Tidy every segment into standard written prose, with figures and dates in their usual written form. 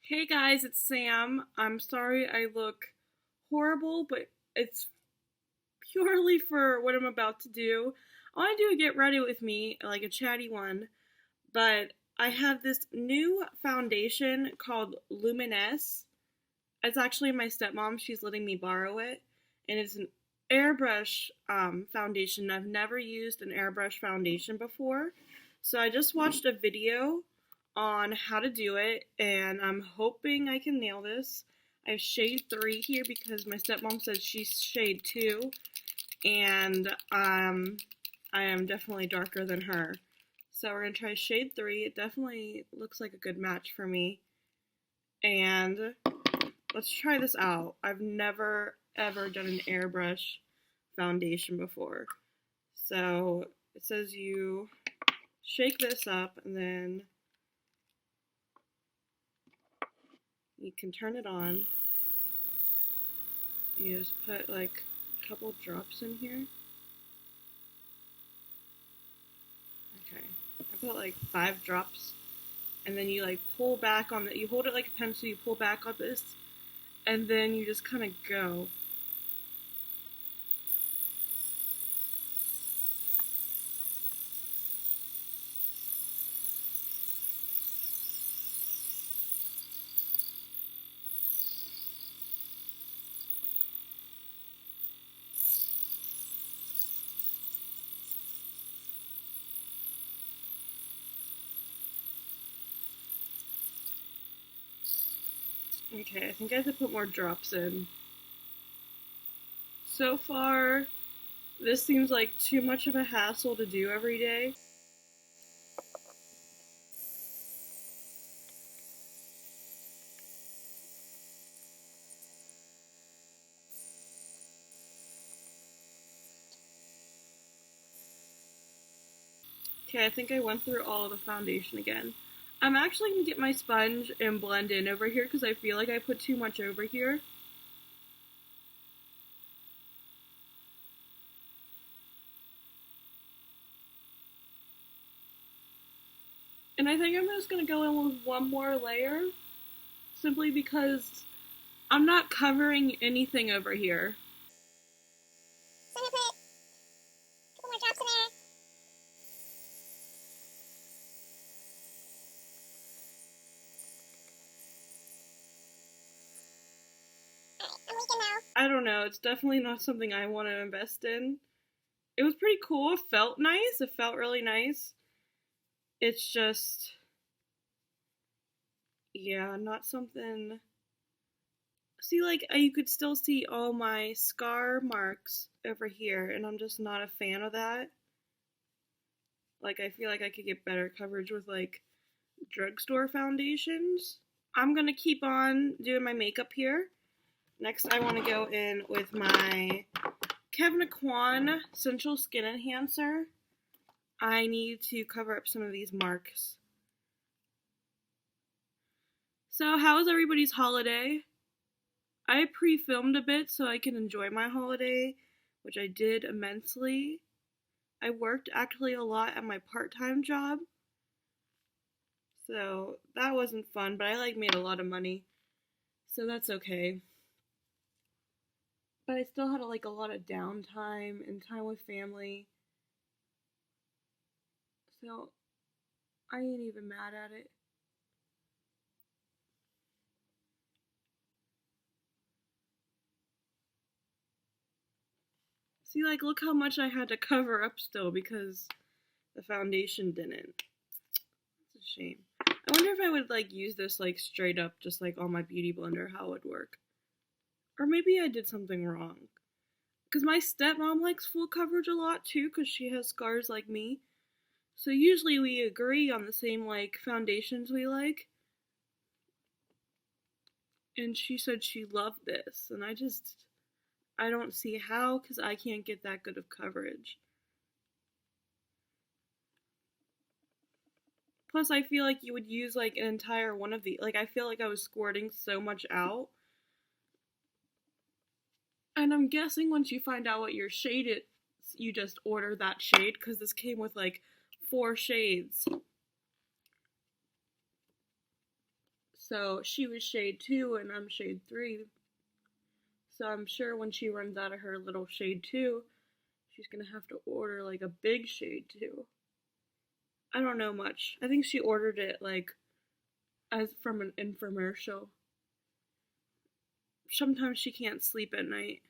Hey guys, it's Sam. I'm sorry I look horrible, but it's purely for what I'm about to do. I want to do a get ready with me, like a chatty one, but I have this new foundation called Luminous. It's actually my stepmom. She's letting me borrow it, and it's an airbrush foundation. I've never used an airbrush foundation before, so I just watched a video on how to do it, and I'm hoping I can nail this. I have shade 3 here because my stepmom said she's shade 2, and I am definitely darker than her. So we're going to try shade 3. It definitely looks like a good match for me. And let's try this out. I've never ever done an airbrush foundation before. So it says you shake this up and then you can turn it on. You just put like a couple drops in here. Okay, I put like 5 drops, and then you like pull back on it. You hold it like a pencil, you pull back on this, and then you just kind of go. Okay, I think I have to put more drops in. So far, this seems like too much of a hassle to do every day. Okay, I think I went through all of the foundation again. I'm actually going to get my sponge and blend in over here because I feel like I put too much over here. And I think I'm just going to go in with one more layer, simply because I'm not covering anything over here. So I'm going to put a couple more drops in there. Alright, I'm leaking now. I don't know, it's definitely not something I want to invest in. It was pretty cool, it felt nice, it felt really nice. It's just, yeah, not something. See, like, you could still see all my scar marks over here, and I'm just not a fan of that. Like, I feel like I could get better coverage with, like, drugstore foundations. I'm gonna keep on doing my makeup here. Next, I want to go in with my Kevin Kwan Central Skin Enhancer. I need to cover up some of these marks. So, how was everybody's holiday? I pre-filmed a bit so I can enjoy my holiday, which I did immensely. I worked actually a lot at my part-time job, so that wasn't fun, but I like made a lot of money, so that's okay. But I still had like a lot of downtime and time with family, so I ain't even mad at it. See, like, look how much I had to cover up still because the foundation didn't. It's a shame. I wonder if I would, like, use this, like, straight up, just, like, on my beauty blender, how it would work. Or maybe I did something wrong. Because my stepmom likes full coverage a lot, too, because she has scars like me. So usually we agree on the same, like, foundations we like. And she said she loved this, and I don't see how, because I can't get that good of coverage. Plus, I feel like you would use, like, an entire one of these. Like, I feel like I was squirting so much out. And I'm guessing once you find out what your shade is, you just order that shade, because this came with, like, 4 shades. So she was shade 2 and I'm shade 3. So I'm sure when she runs out of her little shade 2, she's gonna have to order like a big shade 2. I don't know much. I think she ordered it like as from an infomercial. Sometimes she can't sleep at night.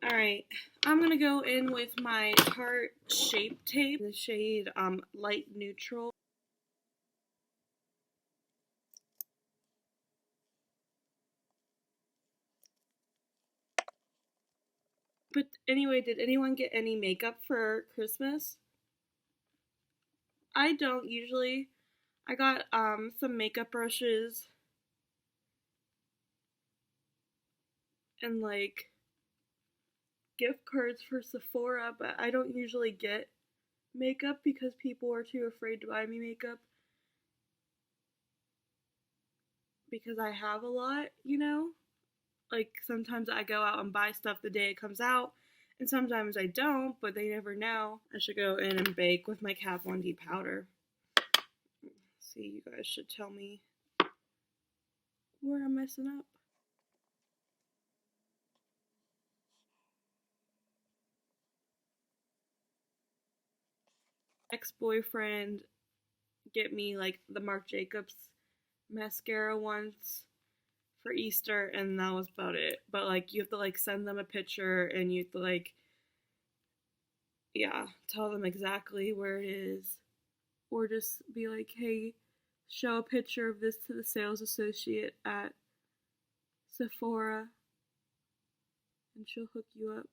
Alright, I'm gonna go in with my Tarte Shape Tape, the shade Light Neutral. But anyway, did anyone get any makeup for Christmas? I don't usually. I got some makeup brushes and like gift cards for Sephora, but I don't usually get makeup because people are too afraid to buy me makeup because I have a lot, you know? Like sometimes I go out and buy stuff the day it comes out, and sometimes I don't, but they never know. I should go in and bake with my Kat Von D powder. See, you guys should tell me where I'm messing up. Ex-boyfriend get me like the Marc Jacobs mascara once for Easter, and that was about it. But like you have to like send them a picture and you have to like, yeah, tell them exactly where it is, or just be like, hey, show a picture of this to the sales associate at Sephora and she'll hook you up.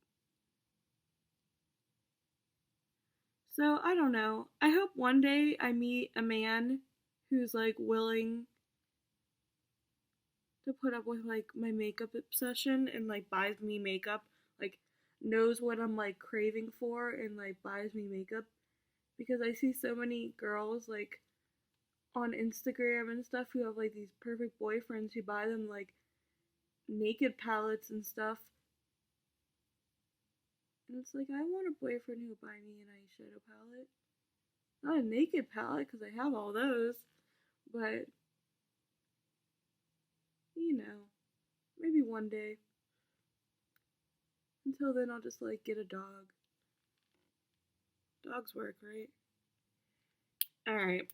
So I don't know. I hope one day I meet a man who's like willing to put up with like my makeup obsession and like buys me makeup, like knows what I'm like craving for and like buys me makeup, because I see so many girls like on Instagram and stuff who have like these perfect boyfriends who buy them like naked palettes and stuff. And it's like, I want a boyfriend who will buy me an eyeshadow palette. Not a naked palette, because I have all those. But, you know, maybe one day. Until then, I'll just, like, get a dog. Dogs work, right? Alright.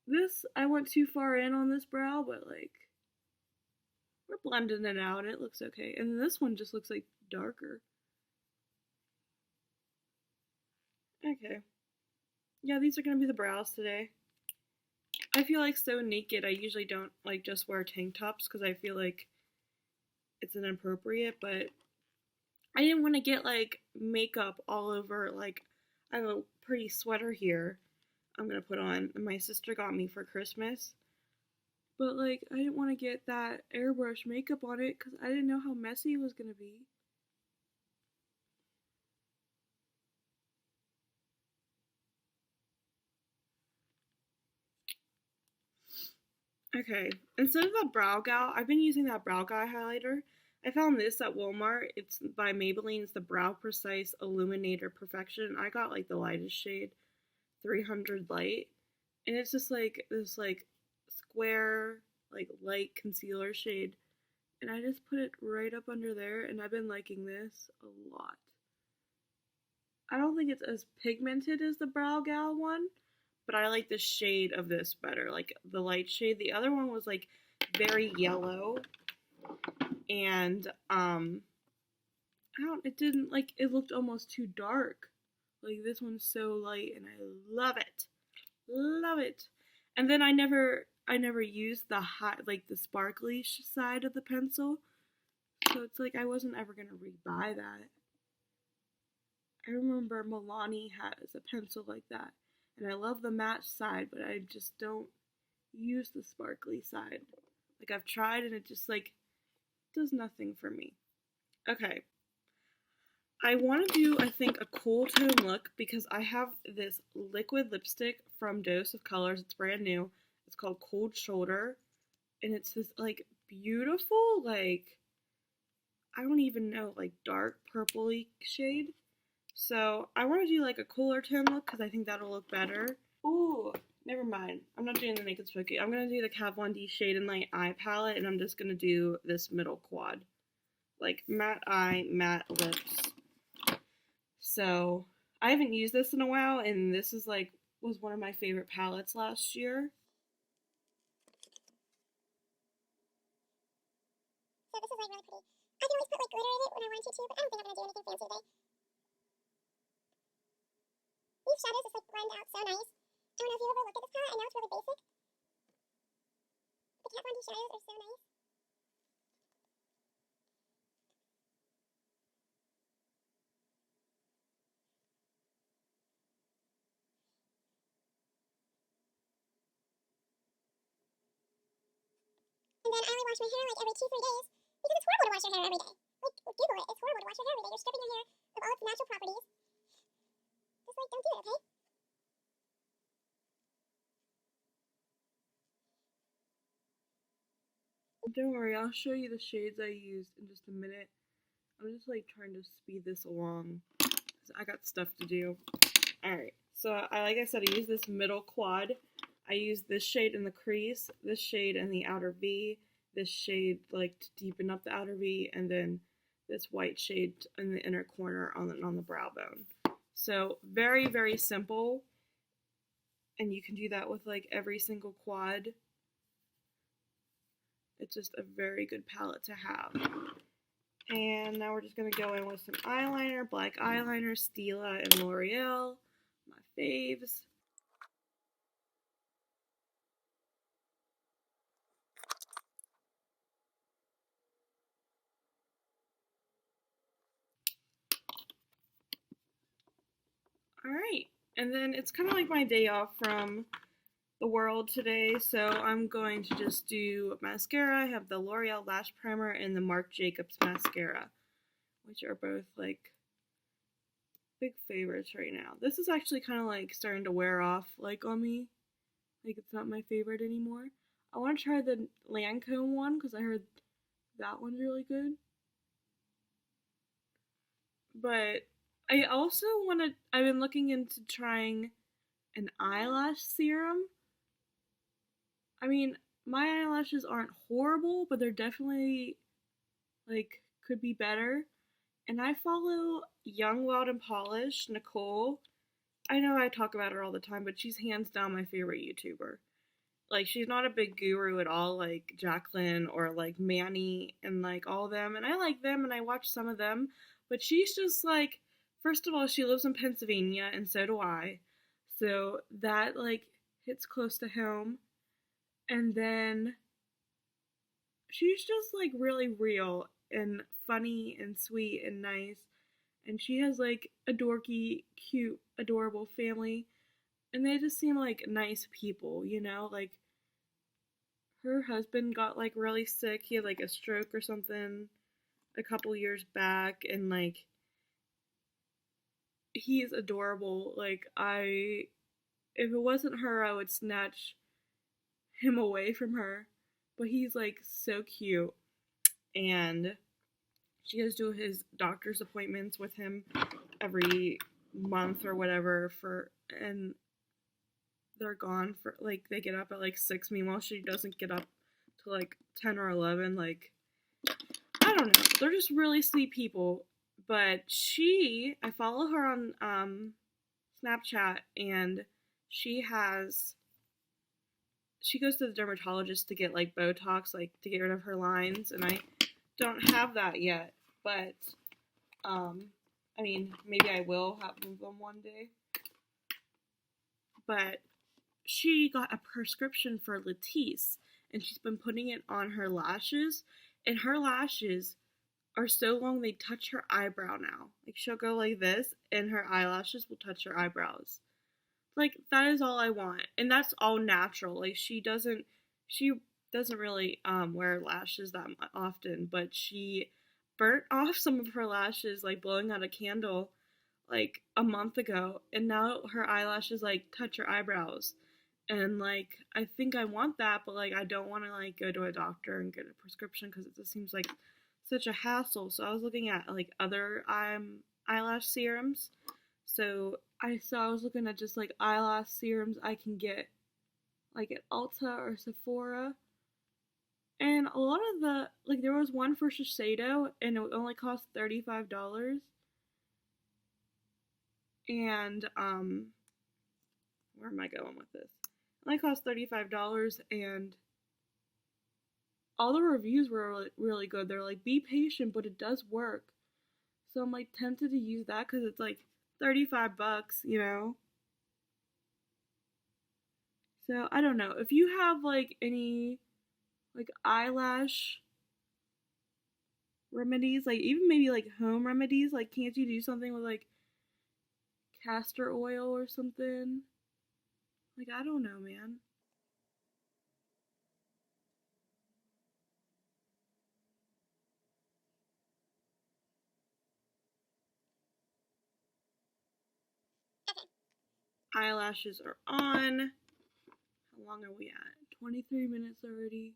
This, I went too far in on this brow, but, like, we're blending it out. It looks okay. And this one just looks, like, darker. Okay. Yeah, these are gonna be the brows today. I feel like so naked. I usually don't like just wear tank tops because I feel like it's inappropriate, but I didn't want to get like makeup all over. Like, I have a pretty sweater here I'm gonna put on, and my sister got me for Christmas. But like, I didn't want to get that airbrush makeup on it because I didn't know how messy it was gonna be. Okay, instead of the Brow Gal, I've been using that Brow Guy highlighter. I found this at Walmart. It's by Maybelline. It's the Brow Precise Illuminator Perfection. I got like the lightest shade, 300 light. And it's just like this like square, like light concealer shade. And I just put it right up under there, and I've been liking this a lot. I don't think it's as pigmented as the Brow Gal one, but I like the shade of this better, like the light shade. The other one was like very yellow, and it didn't like, it looked almost too dark. Like this one's so light, and I love it, love it. And then I never used the hot, like the sparkly side of the pencil, so it's like I wasn't ever gonna rebuy that. I remember Milani has a pencil like that, and I love the matte side, but I just don't use the sparkly side. Like I've tried and it just like does nothing for me. Okay. I want to do, I think, a cool tone look because I have this liquid lipstick from Dose of Colors. It's brand new. It's called Cold Shoulder, and it's this like beautiful, like, I don't even know, like dark purpley shade. So I want to do like a cooler tone look because I think that'll look better. Ooh, Never mind. I'm not doing the Naked Spooky. I'm gonna do the Kat Von D Shade and Light Eye palette, and I'm just gonna do this middle quad. Like, matte eye, matte lips. So, I haven't used this in a while, and this is like, was one of my favorite palettes last year. So this is like really pretty. I can always put like glitter in it when I want to too, but I don't think I'm gonna do anything fancy today. These shadows just like blend out so nice. I don't know if you've ever looked at this palette. I know it's really basic. The Kat Von D shadows are so nice. And then I only wash my hair like every 2-3 days because it's horrible to wash your hair every day. Like, Google it. It's horrible to wash your hair every day. You're stripping your hair of all its natural properties. Just like, don't do it, okay? Don't worry, I'll show you the shades I used in just a minute. I'm just like trying to speed this along because I got stuff to do. Alright, so like I said, I use this middle quad. I use this shade in the crease, this shade in the outer V, this shade like to deepen up the outer V, and then this white shade in the inner corner on the brow bone. So very, very simple, and you can do that with like every single quad. It's just a very good palette to have. And now we're just going to go in with some eyeliner, black eyeliner, Stila and L'Oreal, my faves. Alright, and then it's kind of like my day off from the world today, so I'm going to just do mascara. I have the L'Oreal Lash Primer and the Marc Jacobs Mascara, which are both like big favorites right now. This is actually kind of like starting to wear off like on me. Like it's not my favorite anymore. I want to try the Lancome one because I heard that one's really good. But I also want to, I've been looking into trying an eyelash serum. I mean, my eyelashes aren't horrible, but they're definitely, like, could be better. And I follow Young, Wild, and Polished, Nicole. I know I talk about her all the time, but she's hands down my favorite YouTuber. Like, she's not a big guru at all, like Jacqueline or, like, Manny and, like, all of them. And I like them, and I watch some of them. But she's just, like, first of all, she lives in Pennsylvania, and so do I. So that, like, hits close to home. And then she's just like really real and funny and sweet and nice. And she has like a dorky, cute, adorable family. And they just seem like nice people, you know? Like her husband got like really sick. He had like a stroke or something a couple years back. And like he's adorable. Like if it wasn't her, I would snatch him away from her, but he's like so cute. And she goes to his doctor's appointments with him every month or whatever and they're gone for like they get up at like 6. Meanwhile she doesn't get up till like 10 or 11. Like I don't know, they're just really sweet people. But I follow her on Snapchat, and she goes to the dermatologist to get like Botox, like to get rid of her lines, and I don't have that yet, but I mean, maybe I will have them one day. But she got a prescription for Latisse, and she's been putting it on her lashes, and her lashes are so long they touch her eyebrow now. Like she'll go like this, and her eyelashes will touch her eyebrows. Like that is all I want, and that's all natural. Like she doesn't really wear lashes that often, but she burnt off some of her lashes like blowing out a candle like a month ago, and now her eyelashes like touch her eyebrows. And like I think I want that, but like I don't want to like go to a doctor and get a prescription because it just seems like such a hassle. So I was looking at like other eyelash serums. So I was looking at just like eyelash serums I can get like at Ulta or Sephora. And a lot of the, like, there was one for Shiseido, and it only cost $35. And, where am I going with this? It only cost $35, and all the reviews were really, really good. They're like, be patient, but it does work. So I'm like tempted to use that because it's like $35, you know? So I don't know. If you have like any like eyelash remedies, like even maybe like home remedies, like can't you do something with like castor oil or something? Like I don't know, man. Okay. Eyelashes are on. How long are we at? 23 minutes already.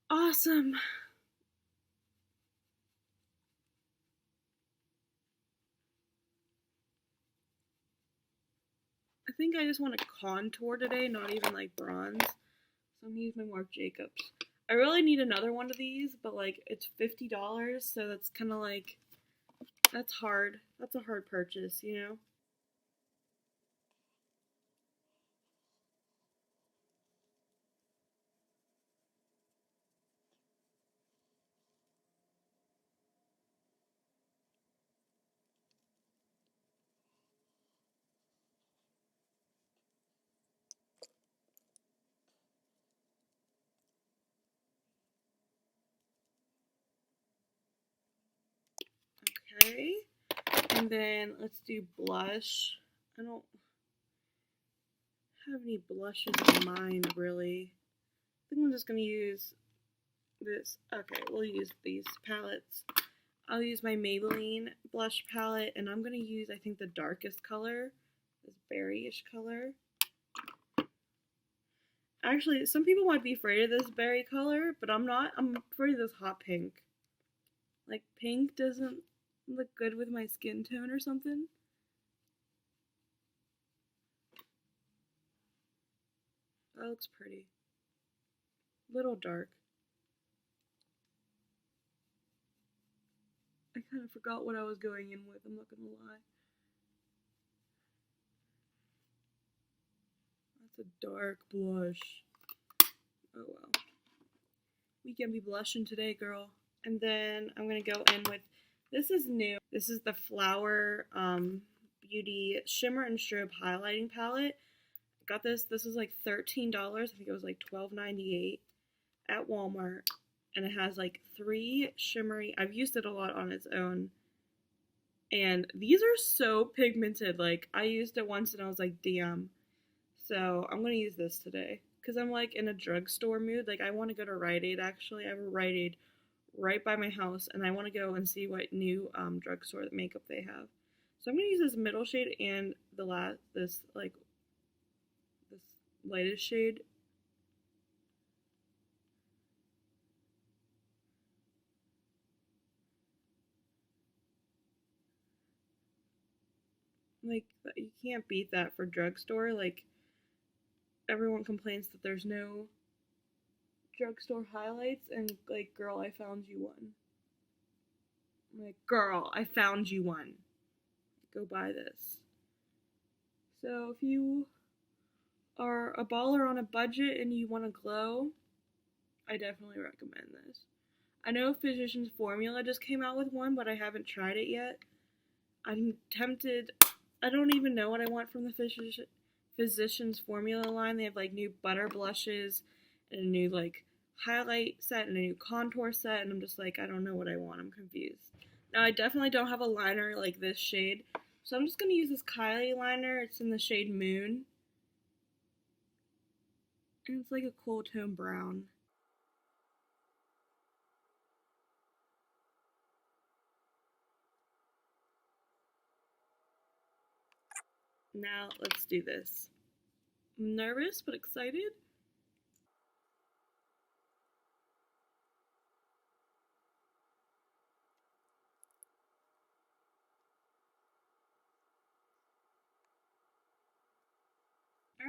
Awesome. I think I just want to contour today, not even like bronze. So I'm using my Marc Jacobs. I really need another one of these, but like it's $50, so that's kind of like, that's hard. That's a hard purchase, you know? Okay. And then let's do blush. I don't have any blushes in mind, really. I think I'm just going to use this. Okay, we'll use these palettes. I'll use my Maybelline blush palette, and I'm going to use, I think, the darkest color, this berryish color. Actually, some people might be afraid of this berry color, but I'm not. I'm afraid of this hot pink. Like, pink doesn't look good with my skin tone or something. That looks pretty. Little dark. I kind of forgot what I was going in with, I'm not gonna lie. That's a dark blush. Oh well. We can be blushing today, girl. And then I'm gonna go in with, this is new. This is the Flower Beauty Shimmer and Strobe Highlighting Palette. Got this. This was like $13. I think it was like $12.98 at Walmart. And it has like 3 shimmery. I've used it a lot on its own. And these are so pigmented. Like, I used it once and I was like, damn. So I'm going to use this today. Because I'm like in a drugstore mood. Like, I want to go to Rite Aid actually. I have a Rite Aid right by my house. And I want to go and see what new drugstore makeup they have. So I'm going to use this middle shade and this lightest shade. Like, you can't beat that for drugstore. Like, everyone complains that there's no drugstore highlights, and like, girl, I found you one. I'm like, girl, I found you one. Go buy this. So if you are a baller on a budget and you want to glow, I definitely recommend this. I know Physicians Formula just came out with one, but I haven't tried it yet. I'm tempted. I don't even know what I want from the Physicians Formula line. They have like new butter blushes and a new like highlight set and a new contour set, and I'm just like, I don't know what I want. I'm confused. Now, I definitely don't have a liner like this shade, so I'm just going to use this Kylie liner. It's in the shade Moon, and it's like a cool tone brown. Now, let's do this. I'm nervous, but excited.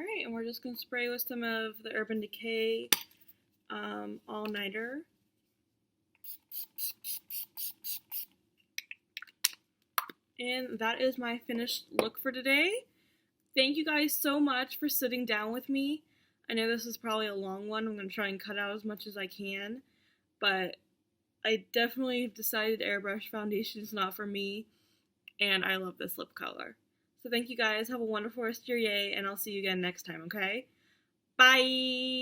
Alright, and we're just going to spray with some of the Urban Decay All Nighter. And that is my finished look for today. Thank you guys so much for sitting down with me. I know this is probably a long one. I'm going to try and cut out as much as I can. But I definitely decided Airbrush Foundation is not for me. And I love this lip color. So thank you guys. Have a wonderful rest of your day. And I'll see you again next time, okay? Bye!